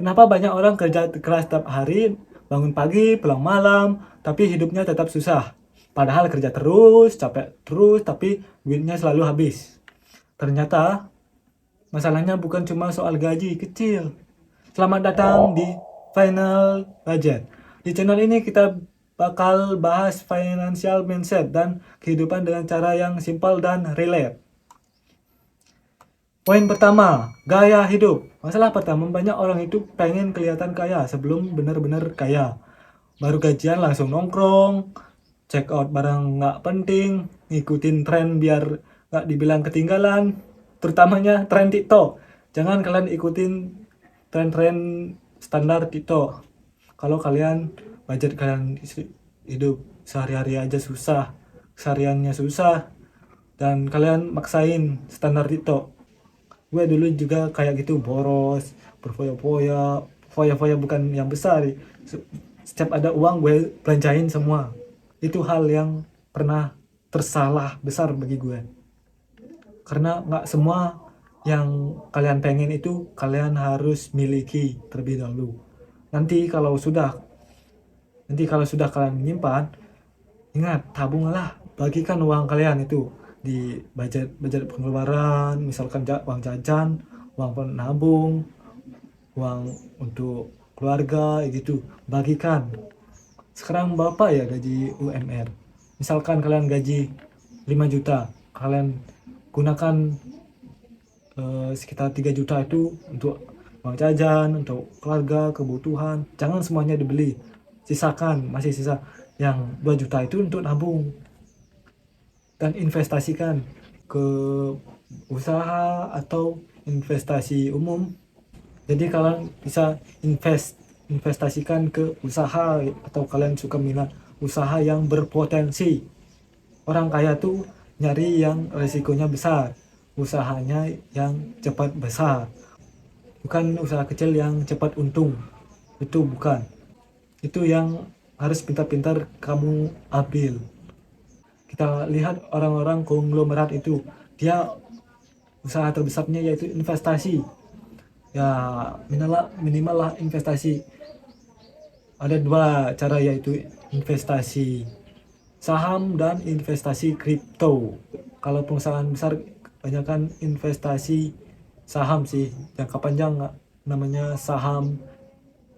Kenapa banyak orang kerja keras setiap hari, bangun pagi, pulang malam, tapi hidupnya tetap susah? Padahal kerja terus, capek terus, tapi duitnya selalu habis. Ternyata masalahnya bukan cuma soal gaji kecil. Selamat datang di Final Budget. Di channel ini kita bakal bahas financial mindset dan kehidupan dengan cara yang simpel dan relate. Poin pertama, gaya hidup. Masalah pertama, banyak orang itu pengen kelihatan kaya sebelum benar-benar kaya. Baru gajian langsung nongkrong, check out barang nggak penting, ngikutin tren biar nggak dibilang ketinggalan. Terutamanya tren TikTok. Jangan kalian ikutin tren-tren standar TikTok. Kalau kalian budget kalian hidup sehari-hari aja susah, sehariannya susah, dan kalian maksain standar TikTok. Gue dulu juga kayak gitu, boros, berfoya-foya, foya-foya bukan yang besar. Setiap ada uang gue belanjain semua. Itu hal yang pernah tersalah besar bagi gue. Karena nggak semua yang kalian pengen itu kalian harus miliki terlebih dahulu. Nanti kalau sudah kalian menyimpan, ingat, tabunglah, bagikan uang kalian itu di budget pengeluaran, misalkan uang jajan, uang penabung, uang untuk keluarga gitu, bagikan. Sekarang bapak ya gaji UMR, misalkan kalian gaji 5 juta, kalian gunakan sekitar 3 juta itu untuk uang jajan, untuk keluarga, kebutuhan. Jangan semuanya dibeli, sisakan, masih sisa yang 2 juta itu untuk nabung dan investasikan ke usaha atau investasi umum. Jadi kalian bisa investasikan ke usaha, atau kalian suka minat usaha yang berpotensi. Orang kaya tuh nyari yang resikonya besar, usahanya yang cepat besar, bukan usaha kecil yang cepat untung. Itu bukan, itu yang harus pintar-pintar kamu ambil. Kita lihat orang-orang konglomerat itu, dia usaha terbesarnya yaitu investasi. Ya, minimal lah investasi. Ada dua cara, yaitu investasi saham dan investasi kripto. Kalau perusahaan besar kebanyakan investasi saham sih, jangka panjang namanya saham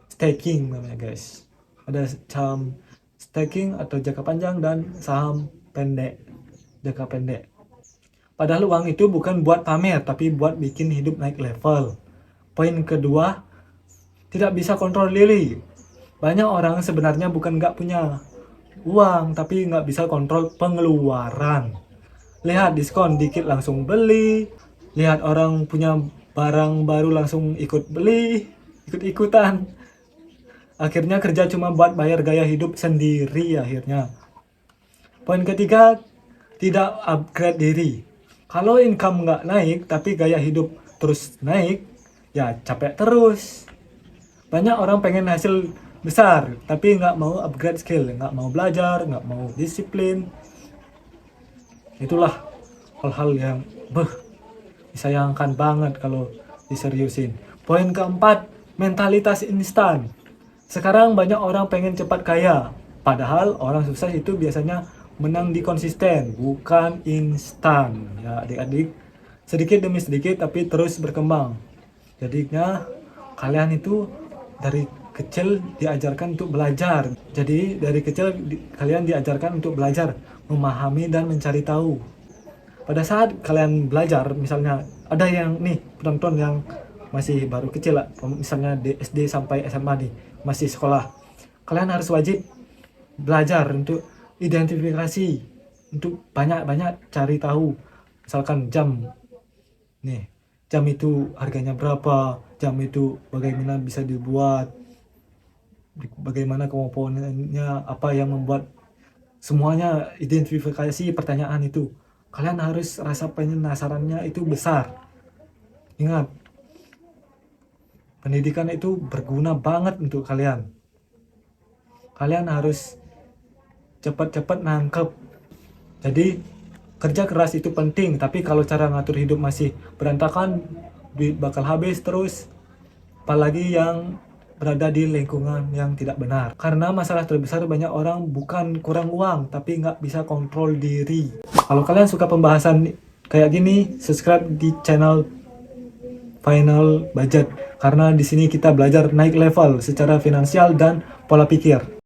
staking namanya guys. Ada saham staking atau jangka panjang dan saham jangka pendek. Padahal uang itu bukan buat pamer, tapi buat bikin hidup naik level. Poin kedua, tidak bisa kontrol diri. Banyak orang sebenarnya bukan nggak punya uang, tapi nggak bisa kontrol pengeluaran. Lihat diskon dikit langsung beli, lihat orang punya barang baru langsung ikut beli, ikut-ikutan. Akhirnya kerja cuma buat bayar gaya hidup sendiri akhirnya. Poin ketiga, tidak upgrade diri. Kalau income nggak naik, tapi gaya hidup terus naik, ya capek terus. Banyak orang pengen hasil besar, tapi nggak mau upgrade skill, nggak mau belajar, nggak mau disiplin. Itulah hal-hal yang disayangkan banget kalau diseriusin. Poin keempat, mentalitas instan. Sekarang banyak orang pengen cepat kaya, padahal orang sukses itu biasanya menang di konsisten, bukan instan. Ya adik-adik, sedikit demi sedikit tapi terus berkembang. Jadinya kalian itu dari kecil diajarkan untuk belajar. Jadi dari kecil kalian diajarkan untuk belajar, memahami dan mencari tahu. Pada saat kalian belajar, misalnya ada yang nih penonton yang masih baru kecil lah, misalnya di SD sampai SMA nih, masih sekolah. Kalian harus wajib belajar untuk identifikasi, untuk banyak-banyak cari tahu. Misalkan nih, jam itu harganya berapa, jam itu bagaimana bisa dibuat, bagaimana komponennya, apa yang membuat, semuanya identifikasi pertanyaan itu. Kalian harus rasa penasarannya itu besar. Ingat, pendidikan itu berguna banget untuk kalian. Kalian harus cepat-cepat nangkep. Jadi kerja keras itu penting, tapi kalau cara ngatur hidup masih berantakan, duit bakal habis terus. apalagi yang berada di lingkungan yang tidak benar. Karena masalah terbesar banyak orang bukan kurang uang, tapi nggak bisa kontrol diri. Kalau kalian suka pembahasan kayak gini, subscribe di channel Final Budget. Karena di sini kita belajar naik level secara finansial dan pola pikir.